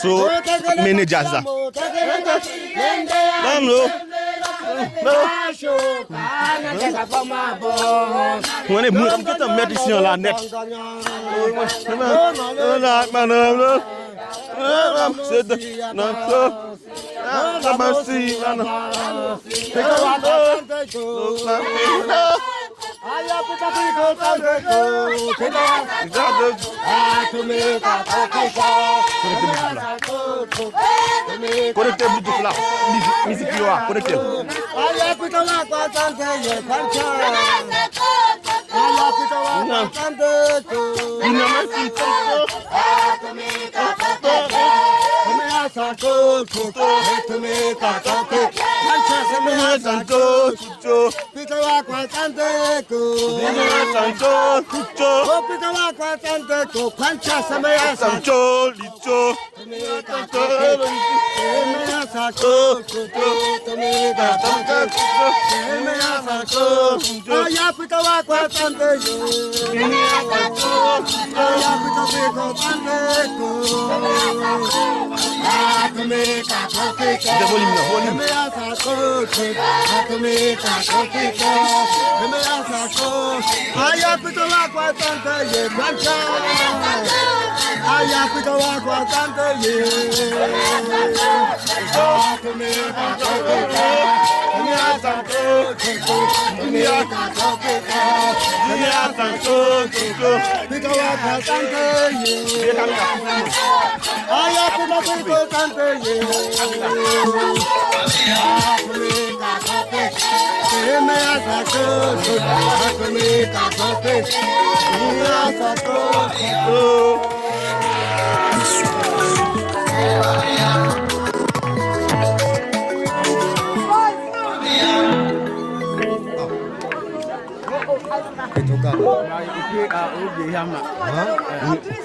So many jazz. When they move, get the medicine on our neck.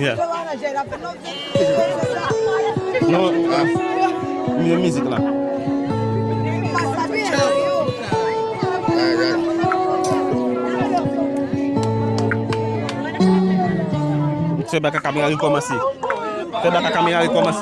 Yeah. No, music là. C'est pas que la caméra commence. C'est pas que la caméra commence.